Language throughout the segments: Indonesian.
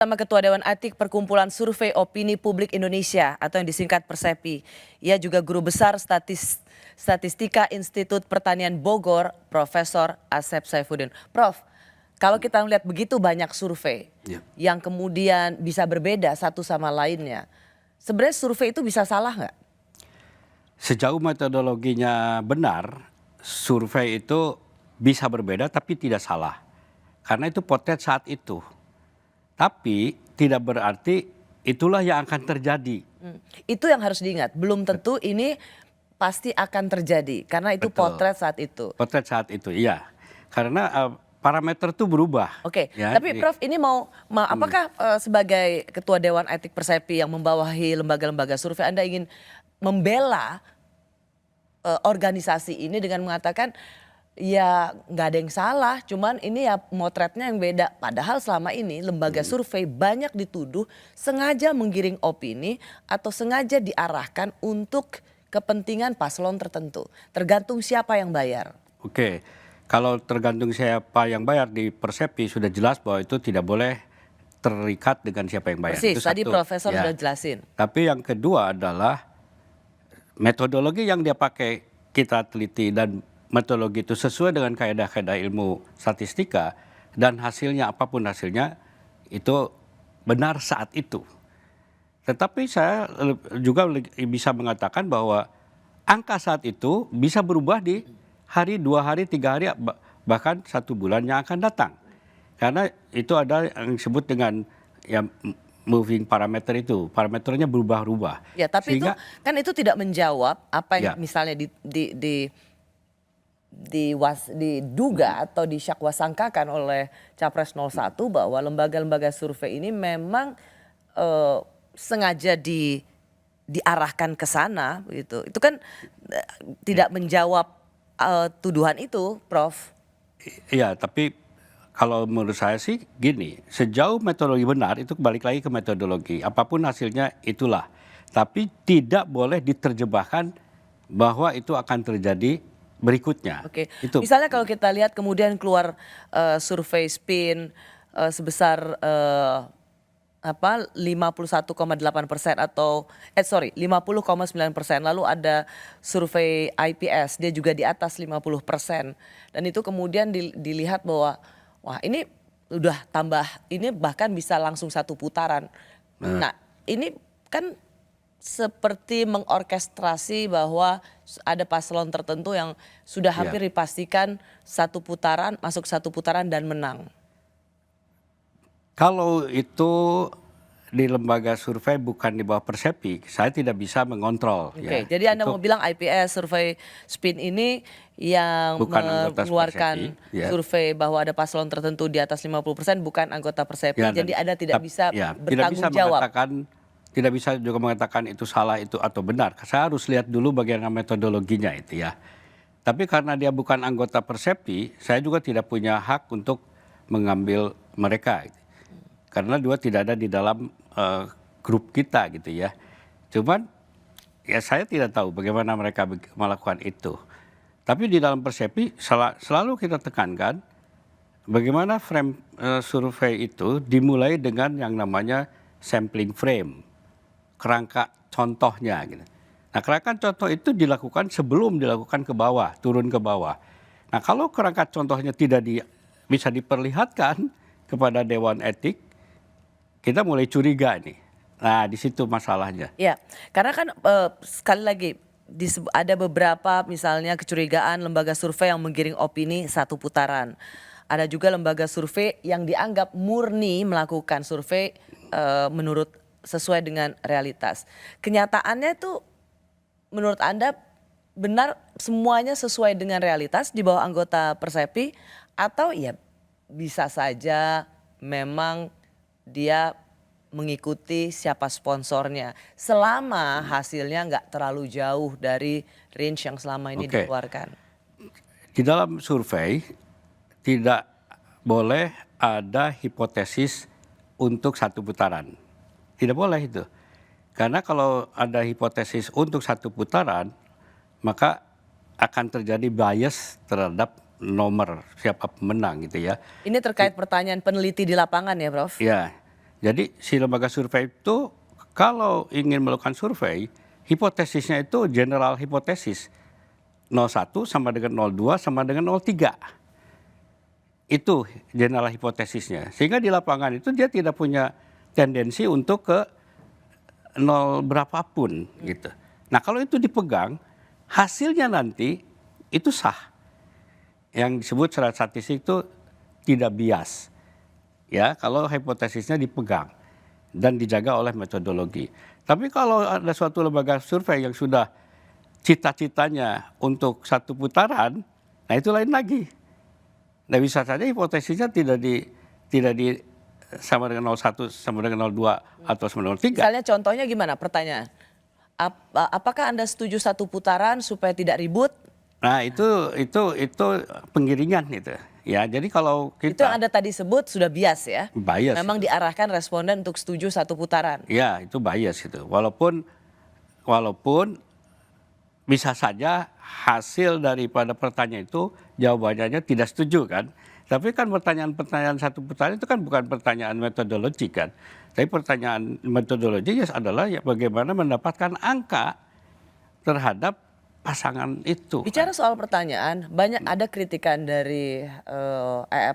Sama Ketua Dewan Etik Perkumpulan Survei Opini Publik Indonesia atau yang disingkat Persepi. Ia juga Guru Besar Statistika Institut Pertanian Bogor, Profesor Asep Saifuddin. Prof, kalau kita melihat begitu banyak survei yang kemudian bisa berbeda satu sama lainnya, sebenarnya survei itu bisa salah nggak? Sejauh metodologinya benar, survei itu bisa berbeda tapi tidak salah. Karena itu potret saat itu. Tapi tidak berarti itulah yang akan terjadi. Itu yang harus diingat. Belum tentu ini pasti akan terjadi karena itu Betul. potret saat itu. Potret saat itu, iya. Karena parameter itu berubah. Oke, Ya, tapi Prof ini apakah sebagai Ketua Dewan Etik Persepi yang membawahi lembaga-lembaga survei Anda ingin membela organisasi ini dengan mengatakan ya nggak ada yang salah, cuman ini ya motretnya yang beda. Padahal selama ini lembaga survei banyak dituduh sengaja menggiring opini atau sengaja diarahkan untuk kepentingan paslon tertentu. Tergantung siapa yang bayar. Oke, kalau tergantung siapa yang bayar di Persepi sudah jelas bahwa itu tidak boleh terikat dengan siapa yang bayar. Persis, Itu tadi satu. Profesor Ya. sudah jelasin. Tapi yang kedua adalah metodologi yang dia pakai kita teliti dan metodologi itu sesuai dengan kaidah-kaidah ilmu statistika dan hasilnya apapun hasilnya itu benar saat itu. Tetapi saya juga bisa mengatakan bahwa angka saat itu bisa berubah di hari, 2 hari, 3 hari, bahkan 1 bulan yang akan datang. Karena itu ada yang disebut dengan ya moving parameter itu, parameternya berubah-ubah. Ya, tapi Sehingga, itu kan itu tidak menjawab apa yang Ya. misalnya diduga atau disyakwasangkakan oleh Capres 01 bahwa lembaga-lembaga survei ini memang sengaja diarahkan ke sana begitu. Itu kan tidak menjawab tuduhan itu, Prof. Iya, tapi kalau menurut saya sih gini, sejauh metodologi benar itu balik lagi ke metodologi. Apapun hasilnya itulah. Tapi tidak boleh diterjemahkan bahwa itu akan terjadi berikutnya. Oke. Itu. Misalnya kalau kita lihat kemudian keluar survei SPIN sebesar 51,8% atau 50,9%. Lalu ada survei IPS dia juga di atas 50%. Dan itu kemudian dilihat bahwa wah ini udah tambah, ini bahkan bisa langsung 1 putaran. Nah ini kan seperti mengorkestrasi bahwa ada paslon tertentu yang sudah hampir dipastikan 1 putaran, masuk 1 putaran dan menang. Kalau itu di lembaga survei bukan di bawah Persepi, saya tidak bisa mengontrol. Oke, jadi Anda mau bilang IPS survei SPIN ini yang mengeluarkan survei bahwa ada paslon tertentu di atas 50% bukan anggota Persepi, jadi Anda tidak bisa bertanggung jawab. Tidak bisa juga mengatakan itu salah itu atau benar. Saya harus lihat dulu bagaimana metodologinya itu ya. Tapi karena dia bukan anggota Persepi, saya juga tidak punya hak untuk mengambil mereka. Karena dia tidak ada di dalam grup kita gitu ya. Cuman ya saya tidak tahu bagaimana mereka melakukan itu. Tapi di dalam Persepi selalu kita tekankan bagaimana frame survei itu dimulai dengan yang namanya sampling frame, kerangka contohnya gitu. Nah, kerangka contoh itu dilakukan sebelum dilakukan ke bawah, turun ke bawah. Nah, kalau kerangka contohnya tidak bisa diperlihatkan kepada Dewan Etik, kita mulai curiga nih. Nah, di situ masalahnya. Ya, karena kan sekali lagi ada beberapa misalnya kecurigaan lembaga survei yang menggiring opini 1 putaran. Ada juga lembaga survei yang dianggap murni melakukan survei menurut sesuai dengan realitas. Kenyataannya tuh menurut Anda benar semuanya sesuai dengan realitas di bawah anggota Persepi atau ya bisa saja memang dia mengikuti siapa sponsornya selama hasilnya nggak terlalu jauh dari range yang selama ini dikeluarkan. Di dalam survei tidak boleh ada hipotesis untuk 1 putaran. Tidak boleh itu. Karena kalau ada hipotesis untuk 1 putaran, maka akan terjadi bias terhadap nomor siapa pemenang gitu ya. Ini terkait pertanyaan peneliti di lapangan ya, Prof? Ya. Jadi si lembaga survei itu kalau ingin melakukan survei, hipotesisnya itu general hipotesis. 01 sama dengan 02 sama dengan 03. Itu general hipotesisnya. Sehingga di lapangan itu dia tidak punya tendensi untuk ke nol berapapun gitu. Nah kalau itu dipegang, hasilnya nanti itu sah. Yang disebut secara statistik itu tidak bias. Ya, kalau hipotesisnya dipegang dan dijaga oleh metodologi. Tapi kalau ada suatu lembaga survei yang sudah cita-citanya untuk satu putaran, nah itu lain lagi. Nah bisa saja hipotesisnya tidak di sama dengan 01 sama dengan 02 atau sama dengan 03. Misalnya contohnya gimana pertanyaan? Apakah Anda setuju satu putaran supaya tidak ribut? Nah itu penggiringan itu. Ya jadi kalau Itu yang kita Anda tadi sebut sudah bias ya? bias, Memang diarahkan responden untuk setuju satu putaran. ya itu bias itu. Walaupun bisa saja hasil daripada pertanyaan itu jawabannya tidak setuju kan. Tapi kan pertanyaan-pertanyaan satu putaran itu kan bukan pertanyaan metodologi kan. Tapi pertanyaan metodologi adalah ya bagaimana mendapatkan angka terhadap pasangan itu. Bicara soal pertanyaan, banyak ada kritikan dari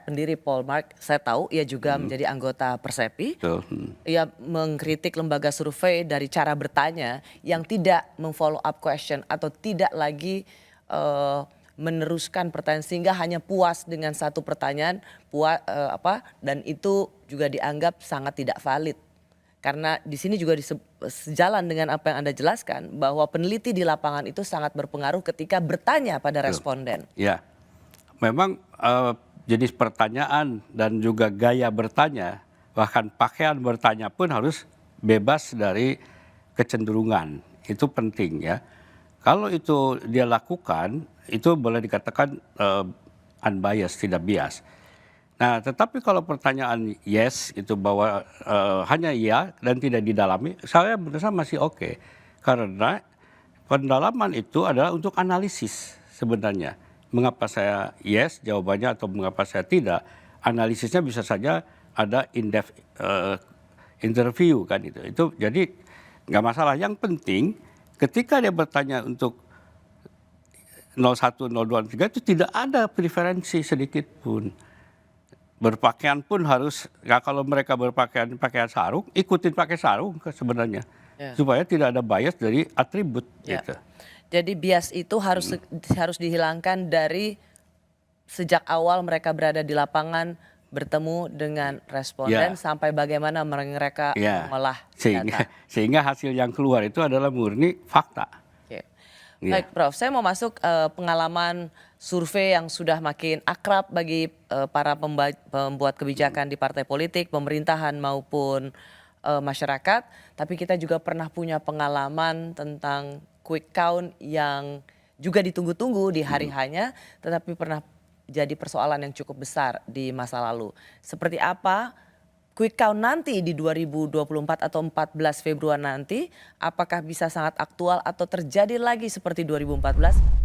pendiri Polmark. Saya tahu ia juga menjadi anggota Persepi. Betul. Ia mengkritik lembaga survei dari cara bertanya yang tidak memfollow up question atau tidak lagi meneruskan pertanyaan sehingga hanya puas dengan satu pertanyaan dan itu juga dianggap sangat tidak valid. Karena di sini juga sejalan dengan apa yang Anda jelaskan bahwa peneliti di lapangan itu sangat berpengaruh ketika bertanya pada responden. Ya, memang jenis pertanyaan dan juga gaya bertanya, bahkan pakaian bertanya pun harus bebas dari kecenderungan. Itu penting ya. Kalau itu dia lakukan, itu boleh dikatakan unbiased, tidak bias. Nah, tetapi kalau pertanyaan yes itu bahwa hanya iya dan tidak didalami, saya merasa masih oke. Karena pendalaman itu adalah untuk analisis sebenarnya. Mengapa saya yes jawabannya atau mengapa saya tidak? Analisisnya bisa saja ada in-depth interview kan itu. Itu jadi nggak masalah. Yang penting ketika dia bertanya untuk 01, 02, 03 itu tidak ada preferensi sedikit pun. Berpakaian pun harus, ya kalau mereka pakaian sarung, ikutin pakai sarung sebenarnya. Ya. Supaya tidak ada bias dari atribut Ya. gitu. Jadi bias itu harus dihilangkan dari sejak awal mereka berada di lapangan bertemu dengan responden Ya. sampai bagaimana mereka Ya. mengolah data. Sehingga hasil yang keluar itu adalah murni fakta. Oke. Ya. Baik Prof, saya mau masuk pengalaman survei yang sudah makin akrab bagi para pembuat kebijakan di partai politik, pemerintahan maupun masyarakat. Tapi kita juga pernah punya pengalaman tentang quick count yang juga ditunggu-tunggu di hari hanya, tetapi pernah jadi persoalan yang cukup besar di masa lalu. Seperti apa quick count nanti di 2024 atau 14 Februari nanti, apakah bisa sangat aktual atau terjadi lagi seperti 2014?